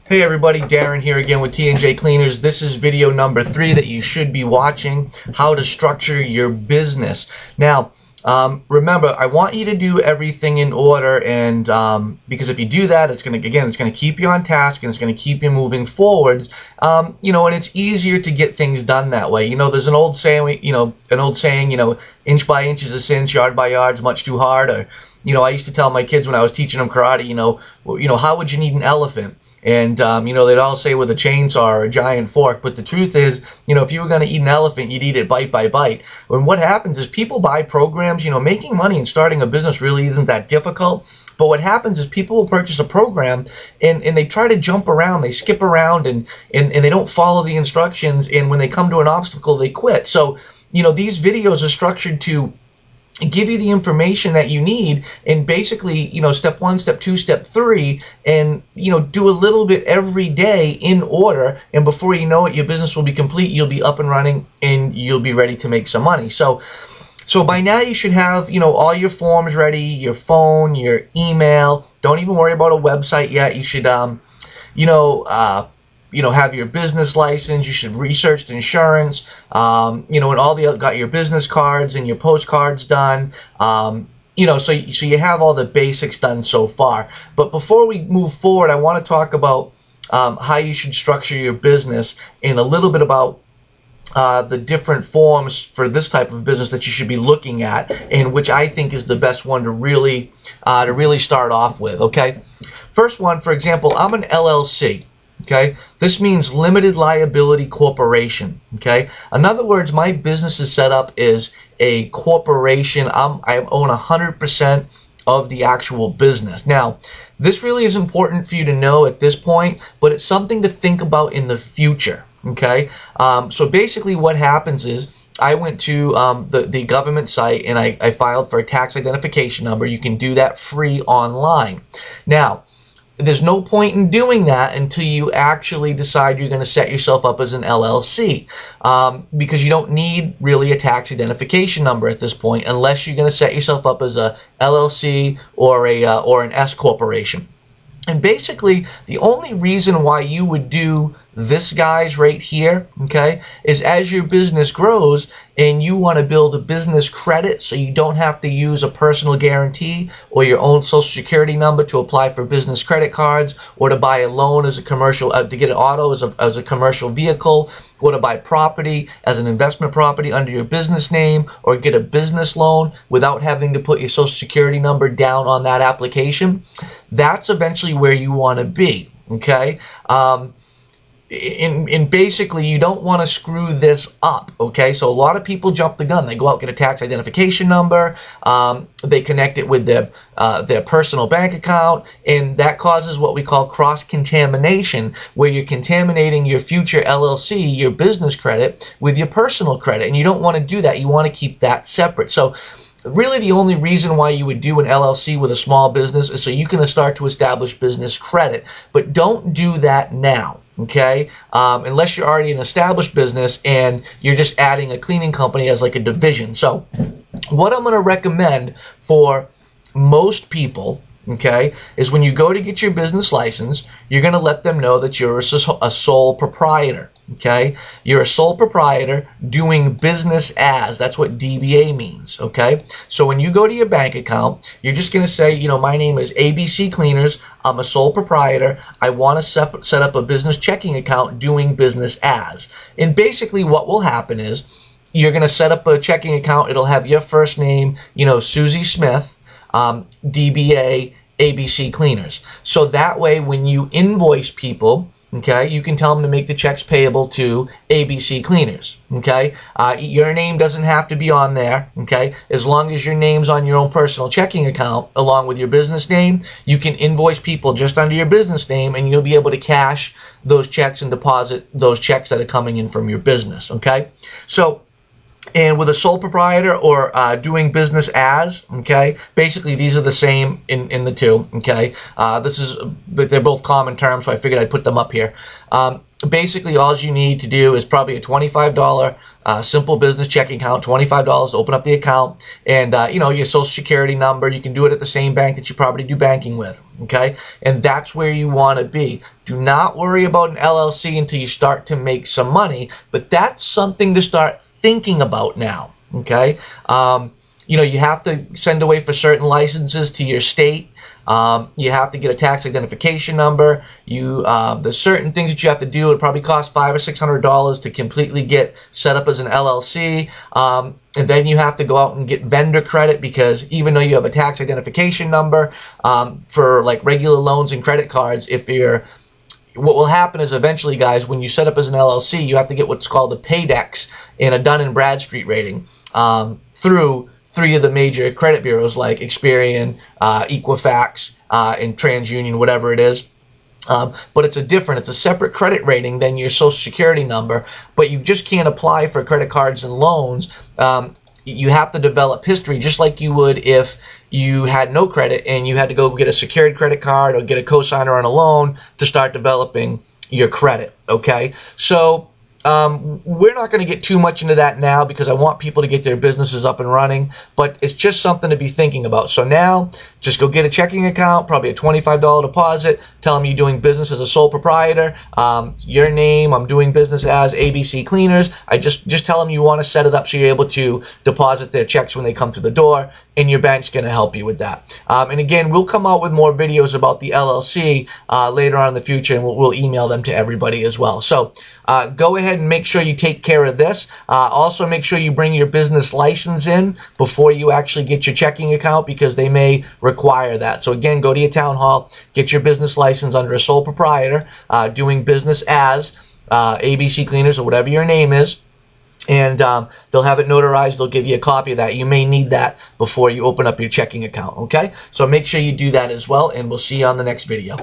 Hey everybody, Darren here again with T&J Cleaners. This is video number 3 that you should be watching, how to structure your business. Now, remember, I want you to do everything in order, and because if you do that, it's going to keep you on task and it's going to keep you moving forwards. And it's easier to get things done that way. There's an old saying, inch by inch is a cinch, yard by yard is much too hard. Or, I used to tell my kids when I was teaching them karate, how would you need an elephant? And, they'd all say with a chainsaw or a giant fork. But the truth is, if you were going to eat an elephant, you'd eat it bite by bite. And what happens is people buy programs. Making money and starting a business really isn't that difficult. But what happens is people will purchase a program and they try to jump around. They skip around and they don't follow the instructions. And when they come to an obstacle, they quit. So, these videos are structured to give you the information that you need, and basically, step 1, step 2, step 3, and, do a little bit every day in order, and before you know it, your business will be complete, you'll be up and running, and you'll be ready to make some money. So by now you should have, all your forms ready, your phone, your email. Don't even worry about a website yet. You should, have your business license. You should research the insurance, and got your business cards and your postcards done. So you have all the basics done so far. But before we move forward, I want to talk about how you should structure your business and a little bit about the different forms for this type of business that you should be looking at, and which I think is the best one to really start off with. Okay, first one, for example, I'm an LLC. Okay, this means limited liability corporation. Okay, in other words, my business is set up as a corporation. I own 100% of the actual business. Now, this really is important for you to know at this point, but it's something to think about in the future. Okay, so basically what happens is I went to the government site and I filed for a tax identification number. You can do that free online. Now, there's no point in doing that until you actually decide you're going to set yourself up as an LLC, because you don't need really a tax identification number at this point unless you're going to set yourself up as a LLC or an S corporation. And basically, the only reason why you would do this, guys, right here, okay, is as your business grows and you want to build a business credit so you don't have to use a personal guarantee or your own social security number to apply for business credit cards, or to buy a loan as a commercial, to get an auto as a commercial vehicle, or to buy property as an investment property under your business name, or get a business loan without having to put your social security number down on that application. That's eventually where you want to be, okay? And basically, you don't want to screw this up, okay? So a lot of people jump the gun. They go out, get a tax identification number, they connect it with their personal bank account, and that causes what we call cross-contamination, where you're contaminating your future LLC, your business credit, with your personal credit, and you don't want to do that. You want to keep that separate. So really, the only reason why you would do an LLC with a small business is so you can start to establish business credit. But don't do that now, okay? Unless you're already an established business and you're just adding a cleaning company as like a division. So what I'm going to recommend for most people, okay, is when you go to get your business license, you're going to let them know that you're a sole proprietor, okay? You're a sole proprietor doing business as. That's what DBA means, okay? So when you go to your bank account, you're just going to say, my name is ABC Cleaners. I'm a sole proprietor. I want to set up a business checking account doing business as. And basically what will happen is you're going to set up a checking account. It'll have your first name, Susie Smith, DBA, ABC Cleaners. So that way, when you invoice people, okay, you can tell them to make the checks payable to ABC Cleaners, okay? Your name doesn't have to be on there, okay? As long as your name's on your own personal checking account, along with your business name, you can invoice people just under your business name, and you'll be able to cash those checks and deposit those checks that are coming in from your business, okay? So, and with a sole proprietor or doing business as, okay, basically these are the same in the two, okay. They're both common terms, so I figured I'd put them up here. Basically, all you need to do is probably a $25 simple business checking account, $25 to open up the account, and you know, your social security number. You can do it at the same bank that you probably do banking with, okay? And that's where you want to be. Do not worry about an LLC until you start to make some money, but that's something to start thinking about now, okay? You know, you have to send away for certain licenses to your state. You have to get a tax identification number. There's certain things that you have to do. It probably costs $500 or $600 to completely get set up as an LLC. And then you have to go out and get vendor credit, because even though you have a tax identification number for like regular loans and credit cards, what will happen is eventually, guys, when you set up as an LLC, you have to get what's called a PAYDEX and a Dun & Bradstreet rating through 3 of the major credit bureaus like Experian, Equifax, and TransUnion, whatever it is. But it's a separate credit rating than your social security number, but you just can't apply for credit cards and loans. You have to develop history just like you would if you had no credit and you had to go get a secured credit card or get a cosigner on a loan to start developing your credit, okay? So we're not going to get too much into that now because I want people to get their businesses up and running, but it's just something to be thinking about. So now, just go get a checking account, probably a $25 deposit, tell them you're doing business as a sole proprietor, your name, I'm doing business as ABC Cleaners. Just tell them you want to set it up so you're able to deposit their checks when they come through the door, and your bank's going to help you with that. And again, we'll come out with more videos about the LLC later on in the future, and we'll email them to everybody as well. So go ahead and make sure you take care of this. Also, make sure you bring your business license in before you actually get your checking account, because they may require that. So again, go to your town hall, get your business license under a sole proprietor, doing business as ABC Cleaners or whatever your name is. And they'll have it notarized. They'll give you a copy of that. You may need that before you open up your checking account, okay? So make sure you do that as well, and we'll see you on the next video.